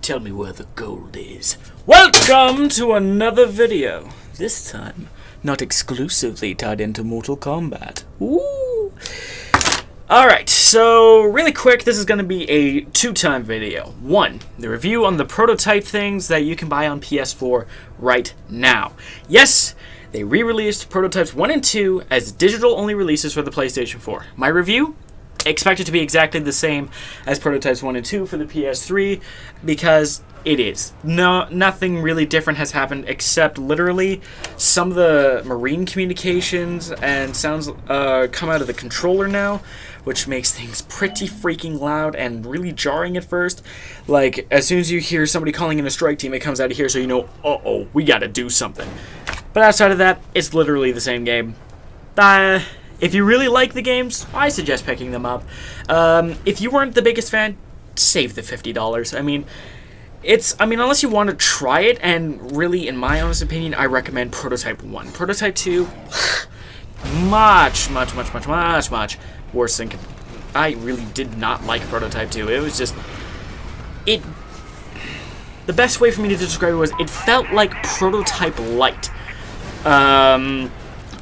Tell me where the gold is. Welcome to another video. This time, not exclusively tied into Mortal Kombat. Ooh. Alright, so really quick, this is going to be a two-time video. One, the review on the prototype things that you can buy on PS4 right now. Yes, they re-released Prototypes 1 and 2 as digital-only releases for the PlayStation 4. My review? Expect it to be exactly the same as Prototypes 1 and 2 for the PS3, because it is. Nothing really different has happened except literally some of the marine communications and sounds come out of the controller now, which makes things pretty freaking loud and really jarring at first. Like, as soon as you hear somebody calling in a strike team, it comes out of here, so you know, uh-oh, we gotta do something. But outside of that, it's literally the same game. If you really like the games, I suggest picking them up. If you weren't the biggest fan, save the $50. I mean, unless you want to try it, and really, in my honest opinion, I recommend Prototype 1. Prototype 2, much worse than... I really did not like Prototype 2. It was just... The best way for me to describe it was, it felt like Prototype Light.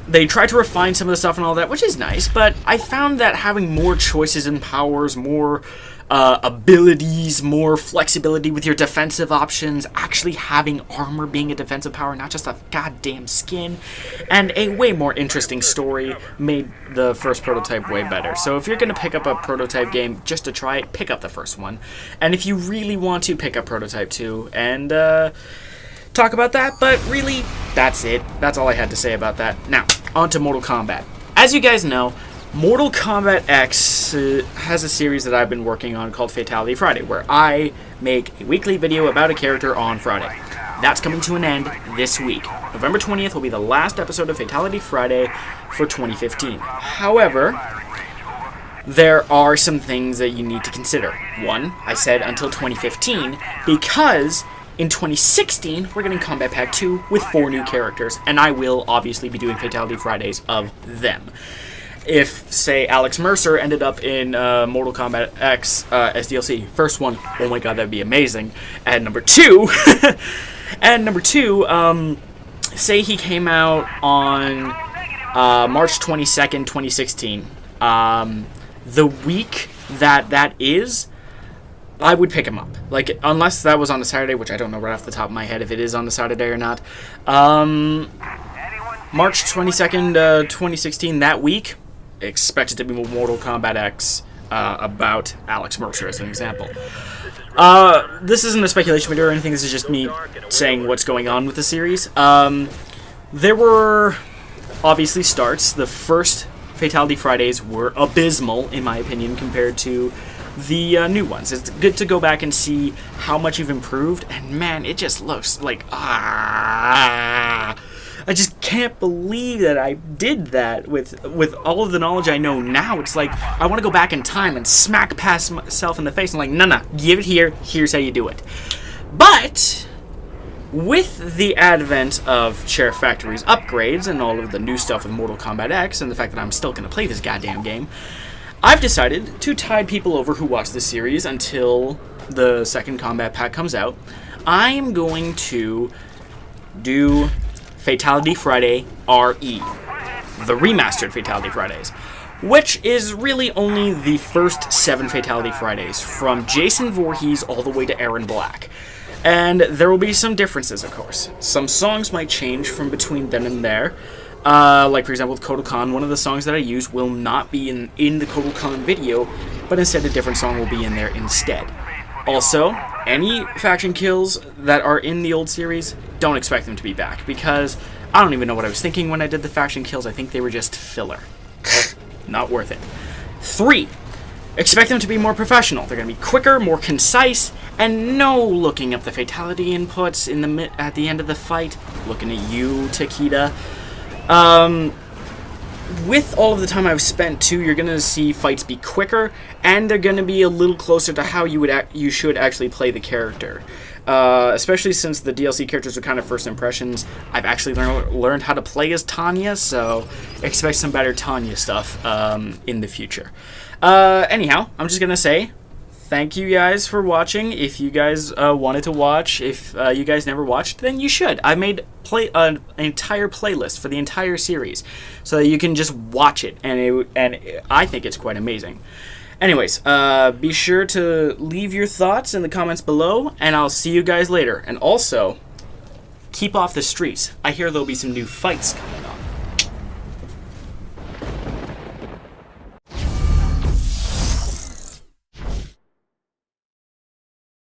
They tried to refine some of the stuff and all that, which is nice, but I found that having more choices and powers, more abilities, more flexibility with your defensive options, actually having armor being a defensive power, not just a goddamn skin, and a way more interesting story made the first Prototype way better. So if you're going to pick up a Prototype game just to try it, pick up the first one. And if you really want to, pick up Prototype 2 and talk about that, but really, that's it. That's all I had to say about that. Now, on to Mortal Kombat. As you guys know, Mortal Kombat X has a series that I've been working on called Fatality Friday, where I make a weekly video about a character on Friday. That's coming to an end this week. November 20th will be the last episode of Fatality Friday for 2015. However, there are some things that you need to consider. One, I said until 2015, because in 2016, we're getting Combat Pack 2 with 4 new characters, and I will obviously be doing Fatality Fridays of them. If, say, Alex Mercer ended up in Mortal Kombat X as DLC, first one, oh my god, that'd be amazing. And number two, say he came out on March 22nd, 2016. The week that is, I would pick him up. Like, unless that was on a Saturday, which I don't know right off the top of my head if it is on a Saturday or not. March 22nd, 2016, that week, expected to be Mortal Kombat X about Alex Mercer as an example. This isn't a speculation video or anything, this is just me saying what's going on with the series. There were, obviously, starts. The first Fatality Fridays were abysmal, in my opinion, compared to the new ones. It's good to go back and see how much you've improved, and man, it just looks like, I just can't believe that I did that with all of the knowledge I know now. It's like, I want to go back in time and smack past myself in the face and like, no, give it here, here's how you do it. But with the advent of SHAREfactory's upgrades and all of the new stuff with Mortal Kombat X and the fact that I'm still going to play this goddamn game, I've decided to tide people over who watch this series until the second Combat Pack comes out. I'm going to do Fatality Friday RE, the remastered Fatality Fridays, which is really only the first 7 Fatality Fridays, from Jason Voorhees all the way to Aaron Black. And there will be some differences, of course. Some songs might change from between then and there. Like, for example, with Kotal Khan, one of the songs that I use will not be in the Kotal Khan video, but instead a different song will be in there instead. Also, any faction kills that are in the old series, don't expect them to be back, because I don't even know what I was thinking when I did the faction kills. I think they were just filler. Not worth it. 3. Expect them to be more professional. They're going to be quicker, more concise, and no looking up the fatality inputs at the end of the fight. Looking at you, Takeda. With all of the time I've spent too, you're gonna see fights be quicker, and they're gonna be a little closer to how you should actually play the character. Especially since the DLC characters are kind of first impressions. I've actually learned how to play as Tanya, so expect some better Tanya stuff in the future. Anyhow, I'm just gonna say thank you guys for watching. If you guys wanted to watch, if you guys never watched, then you should. I made an entire playlist for the entire series so that you can just watch it, and I think it's quite amazing. Anyways, be sure to leave your thoughts in the comments below, and I'll see you guys later. And also, keep off the streets. I hear there'll be some new fights coming up.